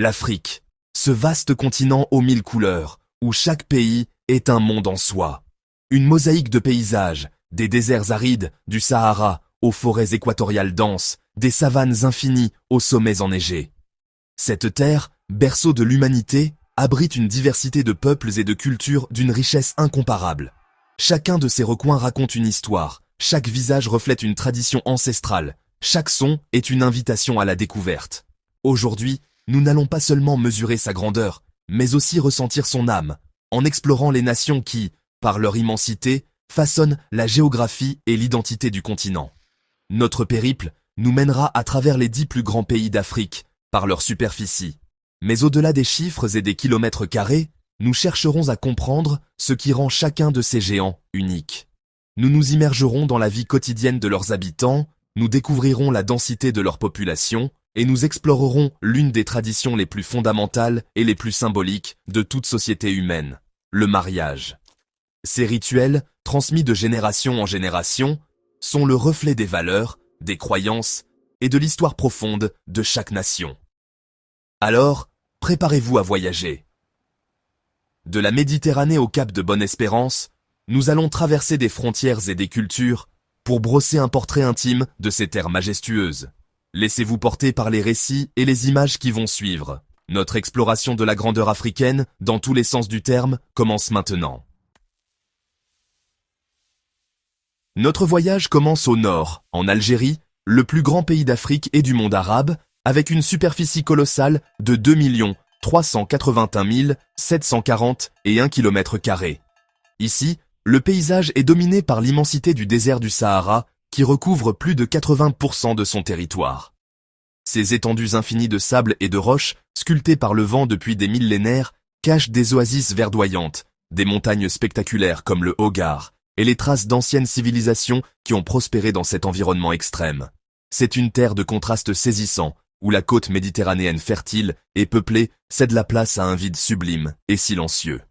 L'Afrique, ce vaste continent aux mille couleurs, où chaque pays est un monde en soi. Une mosaïque de paysages, des déserts arides, du Sahara, aux forêts équatoriales denses, des savanes infinies, aux sommets enneigés. Cette terre, berceau de l'humanité, abrite une diversité de peuples et de cultures d'une richesse incomparable. Chacun de ces recoins raconte une histoire, chaque visage reflète une tradition ancestrale, chaque son est une invitation à la découverte. Aujourd'hui, nous n'allons pas seulement mesurer sa grandeur, mais aussi ressentir son âme, en explorant les nations qui, par leur immensité, façonnent la géographie et l'identité du continent. Notre périple nous mènera à travers les 10 plus grands pays d'Afrique, par leur superficie. Mais au-delà des chiffres et des kilomètres carrés, nous chercherons à comprendre ce qui rend chacun de ces géants unique. Nous nous immergerons dans la vie quotidienne de leurs habitants, nous découvrirons la densité de leur population, et nous explorerons l'une des traditions les plus fondamentales et les plus symboliques de toute société humaine, le mariage. Ces rituels, transmis de génération en génération, sont le reflet des valeurs, des croyances et de l'histoire profonde de chaque nation. Alors, préparez-vous à voyager. De la Méditerranée au Cap de Bonne-Espérance, nous allons traverser des frontières et des cultures pour brosser un portrait intime de ces terres majestueuses. Laissez-vous porter par les récits et les images qui vont suivre. Notre exploration de la grandeur africaine, dans tous les sens du terme, commence maintenant. Notre voyage commence au nord, en Algérie, le plus grand pays d'Afrique et du monde arabe, avec une superficie colossale de 2 381 741 km². Ici, le paysage est dominé par l'immensité du désert du Sahara, qui recouvre plus de 80% de son territoire. Ces étendues infinies de sable et de roches, sculptées par le vent depuis des millénaires, cachent des oasis verdoyantes, des montagnes spectaculaires comme le Hogar, et les traces d'anciennes civilisations qui ont prospéré dans cet environnement extrême. C'est une terre de contrastes saisissants, où la côte méditerranéenne fertile et peuplée cède la place à un vide sublime et silencieux.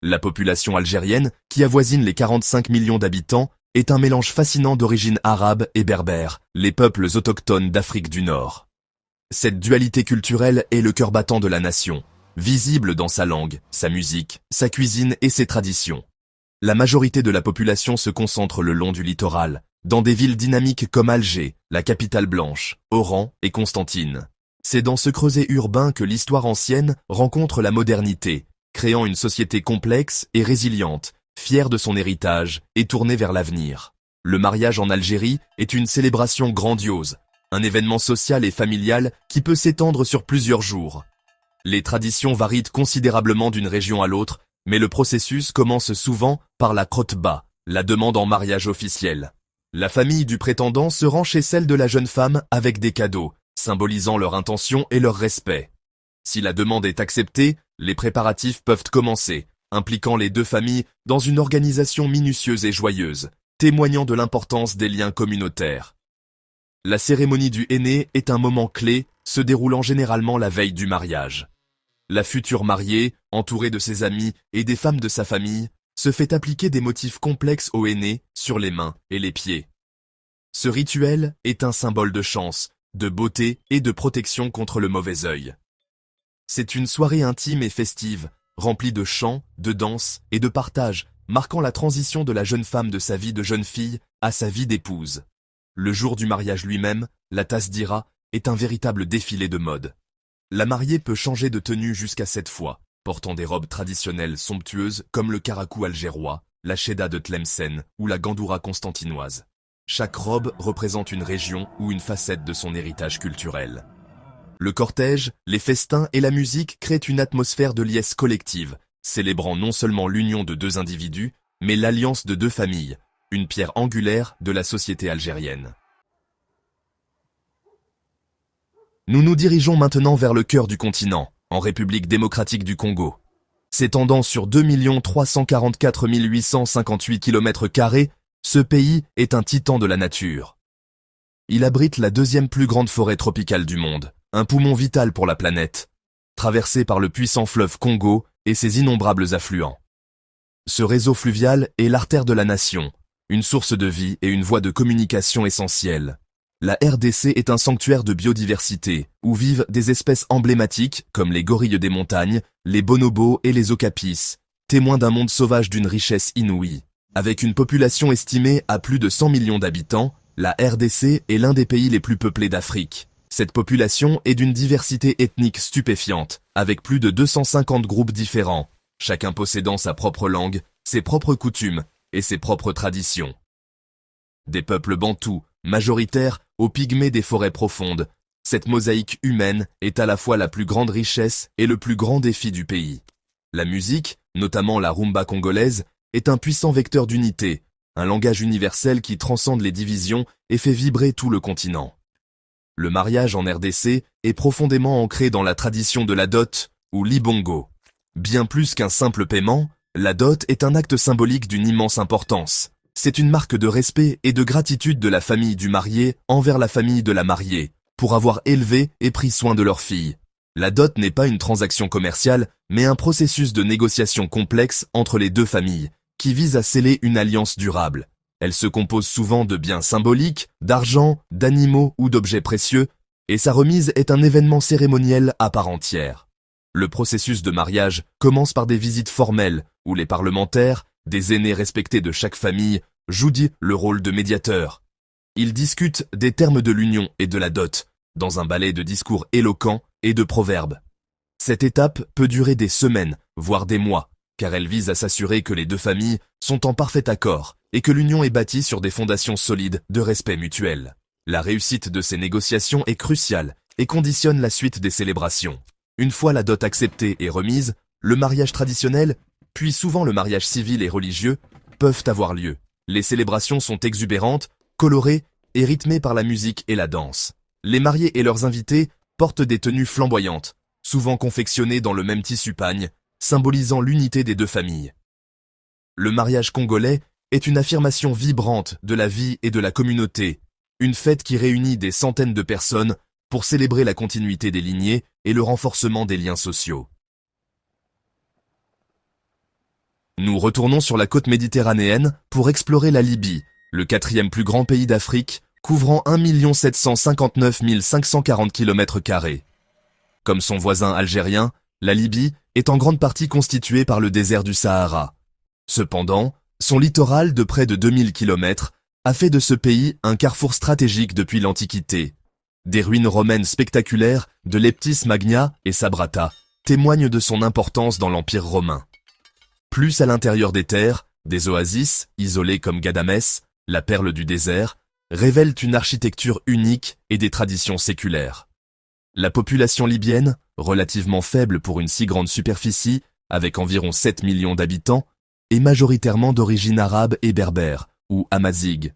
La population algérienne, qui avoisine les 45 millions d'habitants, est un mélange fascinant d'origine arabe et berbère, les peuples autochtones d'Afrique du Nord. Cette dualité culturelle est le cœur battant de la nation, visible dans sa langue, sa musique, sa cuisine et ses traditions. La majorité de la population se concentre le long du littoral, dans des villes dynamiques comme Alger, la capitale blanche, Oran et Constantine. C'est dans ce creuset urbain que l'histoire ancienne rencontre la modernité, créant une société complexe et résiliente, fière de son héritage et tournée vers l'avenir. Le mariage en Algérie est une célébration grandiose, un événement social et familial qui peut s'étendre sur plusieurs jours. Les traditions varient considérablement d'une région à l'autre, mais le processus commence souvent par la khotba, la demande en mariage officielle. La famille du prétendant se rend chez celle de la jeune femme avec des cadeaux, symbolisant leur intention et leur respect. Si la demande est acceptée, les préparatifs peuvent commencer, impliquant les deux familles dans une organisation minutieuse et joyeuse, témoignant de l'importance des liens communautaires. La cérémonie du henné est un moment clé, se déroulant généralement la veille du mariage. La future mariée, entourée de ses amis et des femmes de sa famille, se fait appliquer des motifs complexes au henné sur les mains et les pieds. Ce rituel est un symbole de chance, de beauté et de protection contre le mauvais œil. C'est une soirée intime et festive, remplie de chants, de danses et de partage, marquant la transition de la jeune femme de sa vie de jeune fille à sa vie d'épouse. Le jour du mariage lui-même, la tasdira, est un véritable défilé de mode. La mariée peut changer de tenue jusqu'à 7 fois, portant des robes traditionnelles somptueuses comme le karakou algérois, la chedda de Tlemcen ou la gandoura constantinoise. Chaque robe représente une région ou une facette de son héritage culturel. Le cortège, les festins et la musique créent une atmosphère de liesse collective, célébrant non seulement l'union de deux individus, mais l'alliance de deux familles, une pierre angulaire de la société algérienne. Nous nous dirigeons maintenant vers le cœur du continent, en République démocratique du Congo. S'étendant sur 2 344 858 km², ce pays est un titan de la nature. Il abrite la deuxième plus grande forêt tropicale du monde, un poumon vital pour la planète, traversé par le puissant fleuve Congo et ses innombrables affluents. Ce réseau fluvial est l'artère de la nation, une source de vie et une voie de communication essentielle. La RDC est un sanctuaire de biodiversité, où vivent des espèces emblématiques comme les gorilles des montagnes, les bonobos et les okapis, témoins d'un monde sauvage d'une richesse inouïe. Avec une population estimée à plus de 100 millions d'habitants, la RDC est l'un des pays les plus peuplés d'Afrique. Cette population est d'une diversité ethnique stupéfiante, avec plus de 250 groupes différents, chacun possédant sa propre langue, ses propres coutumes et ses propres traditions. Des peuples bantous, majoritaires aux pygmées des forêts profondes, cette mosaïque humaine est à la fois la plus grande richesse et le plus grand défi du pays. La musique, notamment la rumba congolaise, est un puissant vecteur d'unité, un langage universel qui transcende les divisions et fait vibrer tout le continent. Le mariage en RDC est profondément ancré dans la tradition de la dot, ou libongo. Bien plus qu'un simple paiement, la dot est un acte symbolique d'une immense importance. C'est une marque de respect et de gratitude de la famille du marié envers la famille de la mariée, pour avoir élevé et pris soin de leur fille. La dot n'est pas une transaction commerciale, mais un processus de négociation complexe entre les deux familles, qui vise à sceller une alliance durable. Elle se compose souvent de biens symboliques, d'argent, d'animaux ou d'objets précieux, et sa remise est un événement cérémoniel à part entière. Le processus de mariage commence par des visites formelles, où les parlementaires, des aînés respectés de chaque famille, jouent le rôle de médiateur. Ils discutent des termes de l'union et de la dot, dans un ballet de discours éloquents et de proverbes. Cette étape peut durer des semaines, voire des mois, car elle vise à s'assurer que les deux familles sont en parfait accord et que l'union est bâtie sur des fondations solides de respect mutuel. La réussite de ces négociations est cruciale et conditionne la suite des célébrations. Une fois la dot acceptée et remise, le mariage traditionnel, puis souvent le mariage civil et religieux, peuvent avoir lieu. Les célébrations sont exubérantes, colorées et rythmées par la musique et la danse. Les mariés et leurs invités portent des tenues flamboyantes, souvent confectionnées dans le même tissu pagne, symbolisant l'unité des deux familles. Le mariage congolais est une affirmation vibrante de la vie et de la communauté, une fête qui réunit des centaines de personnes pour célébrer la continuité des lignées et le renforcement des liens sociaux. Nous retournons sur la côte méditerranéenne pour explorer la Libye, le quatrième plus grand pays d'Afrique, couvrant 1 759 540 km². Comme son voisin algérien, la Libye est en grande partie constituée par le désert du Sahara. Cependant, son littoral de près de 2000 km a fait de ce pays un carrefour stratégique depuis l'Antiquité. Des ruines romaines spectaculaires de Leptis Magna et Sabrata témoignent de son importance dans l'Empire romain. Plus à l'intérieur des terres, des oasis, isolées comme Gadamès, la perle du désert, révèlent une architecture unique et des traditions séculaires. La population libyenne, relativement faible pour une si grande superficie, avec environ 7 millions d'habitants, est majoritairement d'origine arabe et berbère, ou amazighe.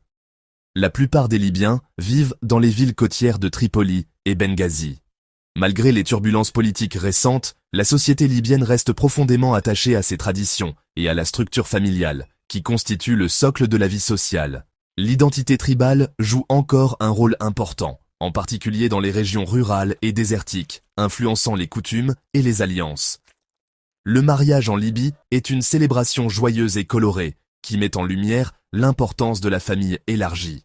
La plupart des Libyens vivent dans les villes côtières de Tripoli et Benghazi. Malgré les turbulences politiques récentes, la société libyenne reste profondément attachée à ses traditions et à la structure familiale, qui constitue le socle de la vie sociale. L'identité tribale joue encore un rôle important, en particulier dans les régions rurales et désertiques, influençant les coutumes et les alliances. Le mariage en Libye est une célébration joyeuse et colorée, qui met en lumière l'importance de la famille élargie.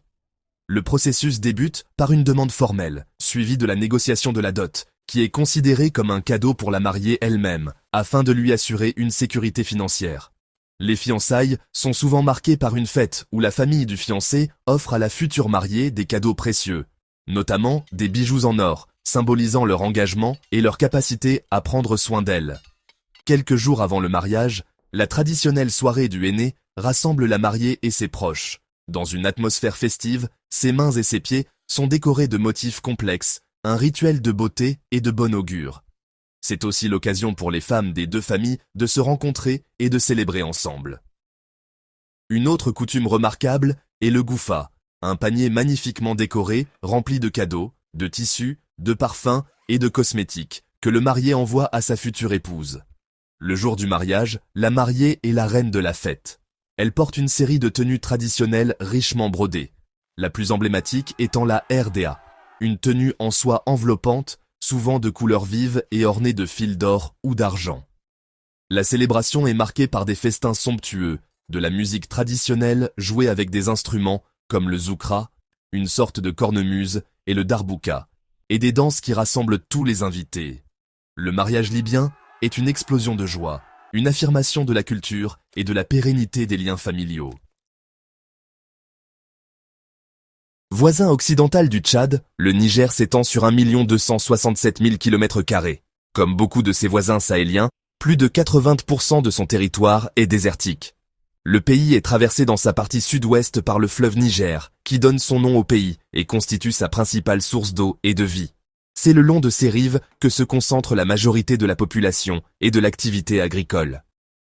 Le processus débute par une demande formelle, suivie de la négociation de la dot, qui est considérée comme un cadeau pour la mariée elle-même, afin de lui assurer une sécurité financière. Les fiançailles sont souvent marquées par une fête où la famille du fiancé offre à la future mariée des cadeaux précieux, notamment des bijoux en or, symbolisant leur engagement et leur capacité à prendre soin d'elle. Quelques jours avant le mariage, la traditionnelle soirée du henné rassemble la mariée et ses proches. Dans une atmosphère festive, ses mains et ses pieds sont décorés de motifs complexes, un rituel de beauté et de bon augure. C'est aussi l'occasion pour les femmes des deux familles de se rencontrer et de célébrer ensemble. Une autre coutume remarquable est le goufa, un panier magnifiquement décoré, rempli de cadeaux, de tissus, de parfums et de cosmétiques, que le marié envoie à sa future épouse. Le jour du mariage, la mariée est la reine de la fête. Elle porte une série de tenues traditionnelles richement brodées, la plus emblématique étant la RDA, une tenue en soie enveloppante, souvent de couleurs vives et ornée de fils d'or ou d'argent. La célébration est marquée par des festins somptueux, de la musique traditionnelle jouée avec des instruments comme le zoukra, une sorte de cornemuse, et le darbouka, et des danses qui rassemblent tous les invités. Le mariage libyen est une explosion de joie, une affirmation de la culture et de la pérennité des liens familiaux. Voisin occidental du Tchad, le Niger s'étend sur 1 267 000 km². Comme beaucoup de ses voisins sahéliens, plus de 80% de son territoire est désertique. Le pays est traversé dans sa partie sud-ouest par le fleuve Niger, qui donne son nom au pays et constitue sa principale source d'eau et de vie. C'est le long de ces rives que se concentre la majorité de la population et de l'activité agricole.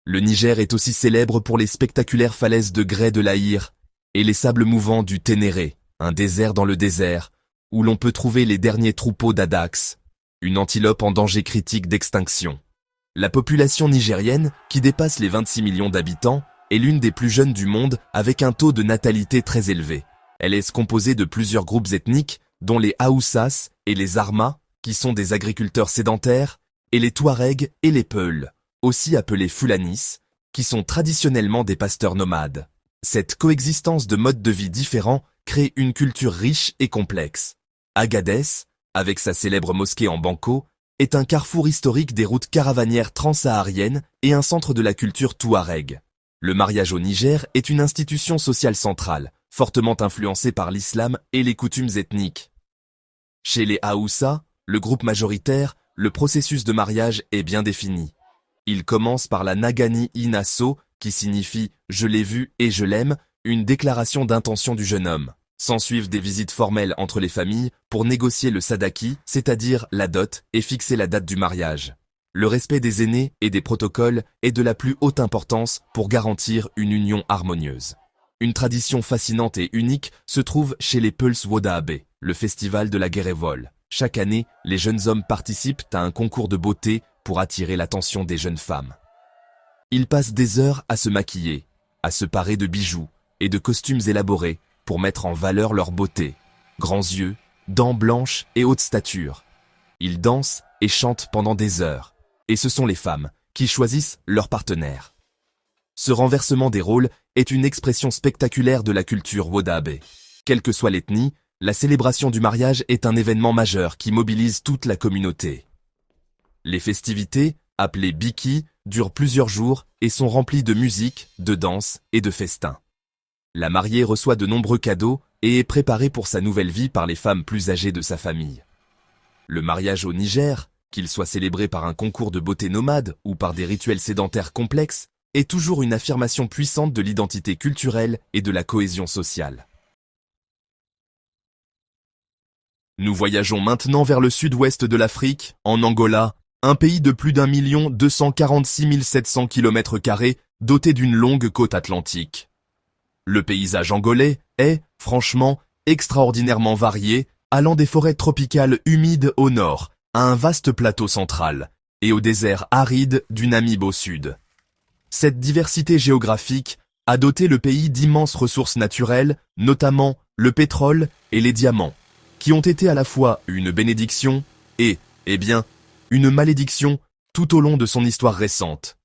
Le Niger est aussi célèbre pour les spectaculaires falaises de grès de l'Aïr et les sables mouvants du Ténéré, un désert dans le désert, où l'on peut trouver les derniers troupeaux d'Adax, une antilope en danger critique d'extinction. La population nigérienne, qui dépasse les 26 millions d'habitants, est l'une des plus jeunes du monde avec un taux de natalité très élevé. Elle est composée de plusieurs groupes ethniques, dont les Haoussas et les Armas, qui sont des agriculteurs sédentaires, et les Touaregs et les Peuls, aussi appelés Fulanis, qui sont traditionnellement des pasteurs nomades. Cette coexistence de modes de vie différents crée une culture riche et complexe. Agadez, avec sa célèbre mosquée en Banco, est un carrefour historique des routes caravanières transsahariennes et un centre de la culture touareg. Le mariage au Niger est une institution sociale centrale, fortement influencée par l'islam et les coutumes ethniques. Chez les Haoussa, le groupe majoritaire, le processus de mariage est bien défini. Il commence par la Nagani Inasso, qui signifie « je l'ai vu et je l'aime », une déclaration d'intention du jeune homme. S'ensuivent des visites formelles entre les familles pour négocier le sadaki, c'est-à-dire la dot, et fixer la date du mariage. Le respect des aînés et des protocoles est de la plus haute importance pour garantir une union harmonieuse. Une tradition fascinante et unique se trouve chez les Peuls Wodaabe, le festival de la Guérévole. Chaque année, les jeunes hommes participent à un concours de beauté pour attirer l'attention des jeunes femmes. Ils passent des heures à se maquiller, à se parer de bijoux et de costumes élaborés pour mettre en valeur leur beauté, grands yeux, dents blanches et haute stature. Ils dansent et chantent pendant des heures, et ce sont les femmes qui choisissent leur partenaire. Ce renversement des rôles est une expression spectaculaire de la culture Wodaabe. Quelle que soit l'ethnie, la célébration du mariage est un événement majeur qui mobilise toute la communauté. Les festivités, appelées Biki, durent plusieurs jours et sont remplies de musique, de danse et de festins. La mariée reçoit de nombreux cadeaux et est préparée pour sa nouvelle vie par les femmes plus âgées de sa famille. Le mariage au Niger, qu'il soit célébré par un concours de beauté nomade ou par des rituels sédentaires complexes, est toujours une affirmation puissante de l'identité culturelle et de la cohésion sociale. Nous voyageons maintenant vers le sud-ouest de l'Afrique, en Angola, un pays de plus d'1 246 700 km², doté d'une longue côte atlantique. Le paysage angolais est, franchement, extraordinairement varié, allant des forêts tropicales humides au nord, à un vaste plateau central, et au désert aride du Namib au sud. Cette diversité géographique a doté le pays d'immenses ressources naturelles, notamment le pétrole et les diamants, qui ont été à la fois une bénédiction et, une malédiction tout au long de son histoire récente.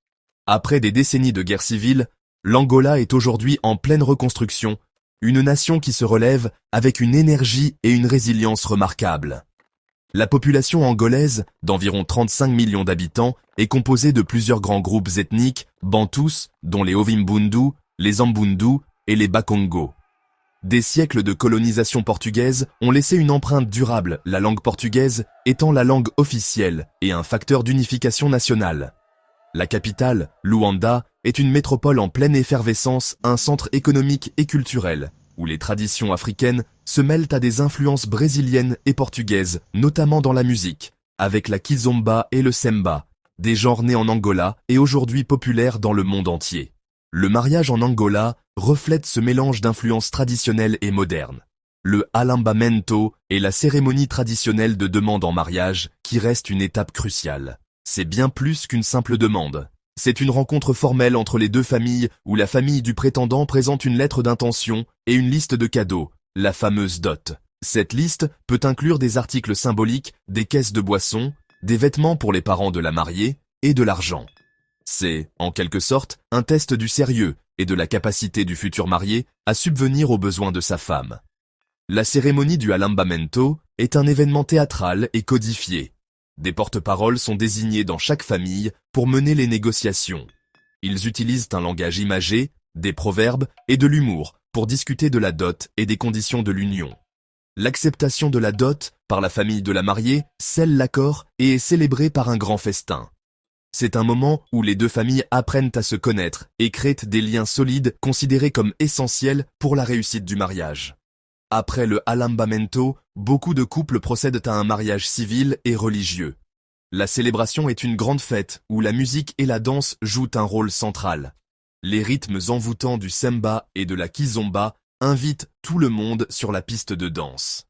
Après des décennies de guerre civile, l'Angola est aujourd'hui en pleine reconstruction, une nation qui se relève avec une énergie et une résilience remarquables. La population angolaise, d'environ 35 millions d'habitants, est composée de plusieurs grands groupes ethniques, bantous, dont les Ovimbundu, les Ambundu et les Bakongo. Des siècles de colonisation portugaise ont laissé une empreinte durable, la langue portugaise étant la langue officielle et un facteur d'unification nationale. La capitale, Luanda, est une métropole en pleine effervescence, un centre économique et culturel, où les traditions africaines se mêlent à des influences brésiliennes et portugaises, notamment dans la musique, avec la kizomba et le semba, des genres nés en Angola et aujourd'hui populaires dans le monde entier. Le mariage en Angola reflète ce mélange d'influences traditionnelles et modernes. Le alambamento est la cérémonie traditionnelle de demande en mariage qui reste une étape cruciale. C'est bien plus qu'une simple demande. C'est une rencontre formelle entre les deux familles où la famille du prétendant présente une lettre d'intention et une liste de cadeaux, la fameuse dot. Cette liste peut inclure des articles symboliques, des caisses de boissons, des vêtements pour les parents de la mariée et de l'argent. C'est, en quelque sorte, un test du sérieux et de la capacité du futur marié à subvenir aux besoins de sa femme. La cérémonie du alambamento est un événement théâtral et codifié. Des porte-paroles sont désignés dans chaque famille pour mener les négociations. Ils utilisent un langage imagé, des proverbes et de l'humour pour discuter de la dot et des conditions de l'union. L'acceptation de la dot par la famille de la mariée scelle l'accord et est célébrée par un grand festin. C'est un moment où les deux familles apprennent à se connaître et créent des liens solides considérés comme essentiels pour la réussite du mariage. Après le alambamento, beaucoup de couples procèdent à un mariage civil et religieux. La célébration est une grande fête où la musique et la danse jouent un rôle central. Les rythmes envoûtants du semba et de la kizomba invitent tout le monde sur la piste de danse.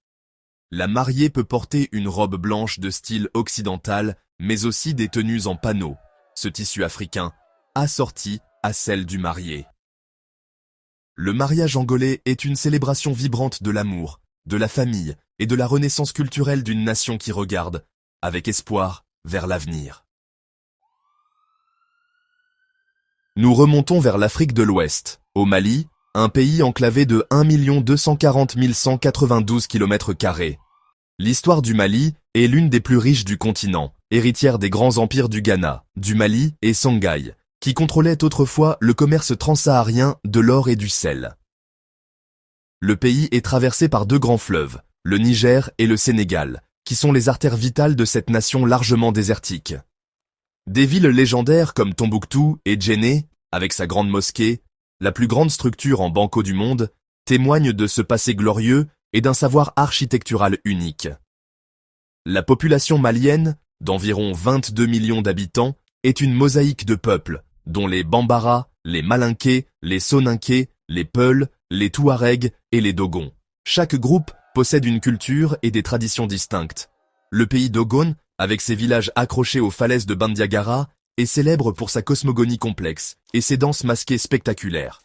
La mariée peut porter une robe blanche de style occidental, mais aussi des tenues en panneau, ce tissu africain, assorti à celle du marié. Le mariage angolais est une célébration vibrante de l'amour, de la famille et de la renaissance culturelle d'une nation qui regarde, avec espoir, vers l'avenir. Nous remontons vers l'Afrique de l'Ouest, au Mali, un pays enclavé de 1 240 192 km². L'histoire du Mali est l'une des plus riches du continent, héritière des grands empires du Ghana, du Mali et Songhai, qui contrôlaient autrefois le commerce transsaharien de l'or et du sel. Le pays est traversé par deux grands fleuves, le Niger et le Sénégal, qui sont les artères vitales de cette nation largement désertique. Des villes légendaires comme Tombouctou et Djenné, avec sa grande mosquée, la plus grande structure en banco du monde, témoignent de ce passé glorieux et d'un savoir architectural unique. La population malienne, d'environ 22 millions d'habitants, est une mosaïque de peuples, dont les Bambara, les Malinké, les Soninké, les Peuls, les Touaregs et les Dogons. Chaque groupe possède une culture et des traditions distinctes. Le pays Dogon, avec ses villages accrochés aux falaises de Bandiagara, est célèbre pour sa cosmogonie complexe et ses danses masquées spectaculaires.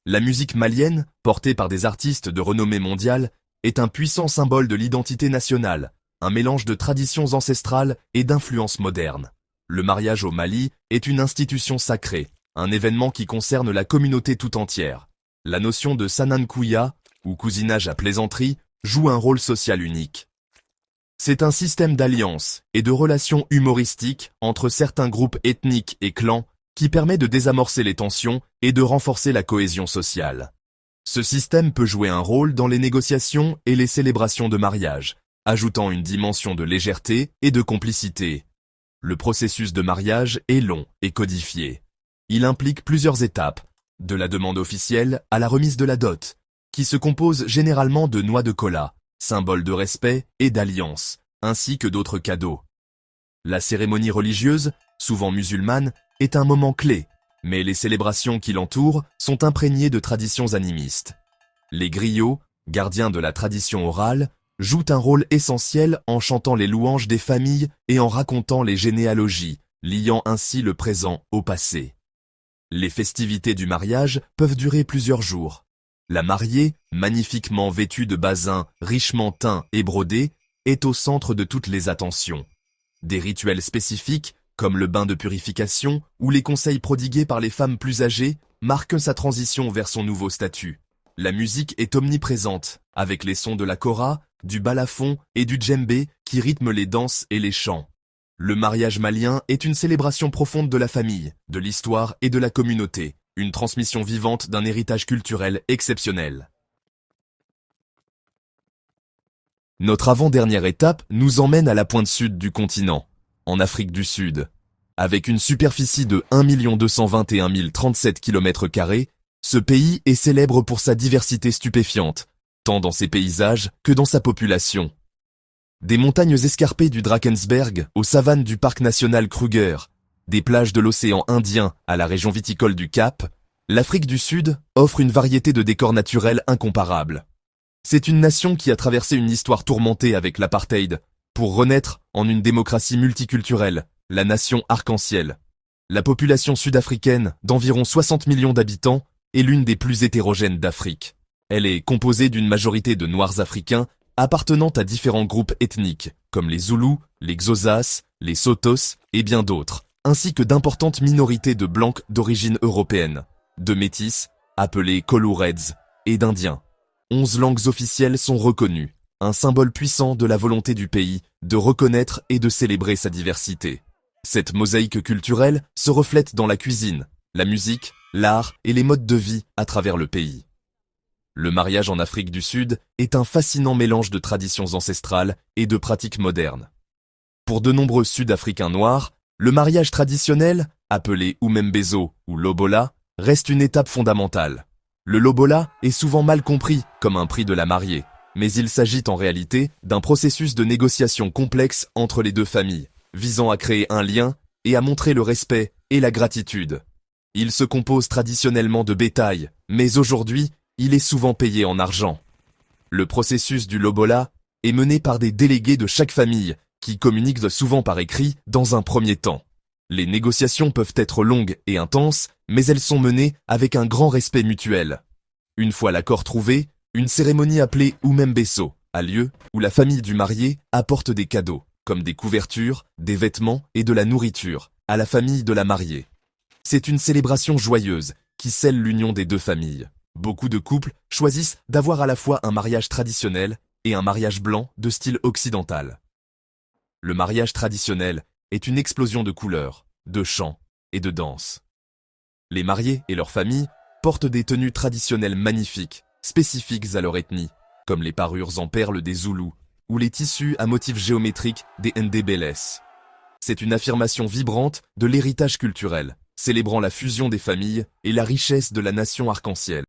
La musique malienne, portée par des artistes de renommée mondiale, est un puissant symbole de l'identité nationale, un mélange de traditions ancestrales et d'influences modernes. Le mariage au Mali est une institution sacrée, un événement qui concerne la communauté tout entière. La notion de sanankouya, ou cousinage à plaisanterie, joue un rôle social unique. C'est un système d'alliances et de relations humoristiques entre certains groupes ethniques et clans qui permet de désamorcer les tensions et de renforcer la cohésion sociale. Ce système peut jouer un rôle dans les négociations et les célébrations de mariage, ajoutant une dimension de légèreté et de complicité. Le processus de mariage est long et codifié. Il implique plusieurs étapes, de la demande officielle à la remise de la dot, qui se compose généralement de noix de cola, symbole de respect et d'alliance, ainsi que d'autres cadeaux. La cérémonie religieuse, souvent musulmane, est un moment clé, mais les célébrations qui l'entourent sont imprégnées de traditions animistes. Les griots, gardiens de la tradition orale, jouent un rôle essentiel en chantant les louanges des familles et en racontant les généalogies, liant ainsi le présent au passé. Les festivités du mariage peuvent durer plusieurs jours. La mariée, magnifiquement vêtue de basins richement teints et brodés, est au centre de toutes les attentions. Des rituels spécifiques, comme le bain de purification ou les conseils prodigués par les femmes plus âgées, marquent sa transition vers son nouveau statut. La musique est omniprésente, avec les sons de la kora, du balafon et du djembé qui rythment les danses et les chants. Le mariage malien est une célébration profonde de la famille, de l'histoire et de la communauté, une transmission vivante d'un héritage culturel exceptionnel. Notre avant-dernière étape nous emmène à la pointe sud du continent, en Afrique du Sud. Avec une superficie de 1 221 037 km², ce pays est célèbre pour sa diversité stupéfiante, tant dans ses paysages que dans sa population. Des montagnes escarpées du Drakensberg aux savanes du parc national Kruger, des plages de l'océan Indien à la région viticole du Cap, l'Afrique du Sud offre une variété de décors naturels incomparables. C'est une nation qui a traversé une histoire tourmentée avec l'apartheid, pour renaître en une démocratie multiculturelle, la nation arc-en-ciel. La population sud-africaine, d'environ 60 millions d'habitants, est l'une des plus hétérogènes d'Afrique. Elle est composée d'une majorité de Noirs africains appartenant à différents groupes ethniques, comme les Zoulous, les Xhosas, les Sotos et bien d'autres, ainsi que d'importantes minorités de Blancs d'origine européenne, de Métis, appelés Coloureds, et d'Indiens. 11 langues officielles sont reconnues, un symbole puissant de la volonté du pays de reconnaître et de célébrer sa diversité. Cette mosaïque culturelle se reflète dans la cuisine, la musique, l'art et les modes de vie à travers le pays. Le mariage en Afrique du Sud est un fascinant mélange de traditions ancestrales et de pratiques modernes. Pour de nombreux Sud-Africains noirs, le mariage traditionnel, appelé Umembezo ou Lobola, reste une étape fondamentale. Le Lobola est souvent mal compris comme un prix de la mariée, mais il s'agit en réalité d'un processus de négociation complexe entre les deux familles, visant à créer un lien et à montrer le respect et la gratitude. Il se compose traditionnellement de bétail, mais aujourd'hui, il est souvent payé en argent. Le processus du Lobola est mené par des délégués de chaque famille qui communiquent souvent par écrit dans un premier temps. Les négociations peuvent être longues et intenses, mais elles sont menées avec un grand respect mutuel. Une fois l'accord trouvé, une cérémonie appelée Umembeso a lieu où la famille du marié apporte des cadeaux, comme des couvertures, des vêtements et de la nourriture, à la famille de la mariée. C'est une célébration joyeuse qui scelle l'union des deux familles. Beaucoup de couples choisissent d'avoir à la fois un mariage traditionnel et un mariage blanc de style occidental. Le mariage traditionnel est une explosion de couleurs, de chants et de danses. Les mariés et leurs familles portent des tenues traditionnelles magnifiques, spécifiques à leur ethnie, comme les parures en perles des Zoulous ou les tissus à motifs géométriques des Ndebélés. C'est une affirmation vibrante de l'héritage culturel, célébrant la fusion des familles et la richesse de la nation arc-en-ciel.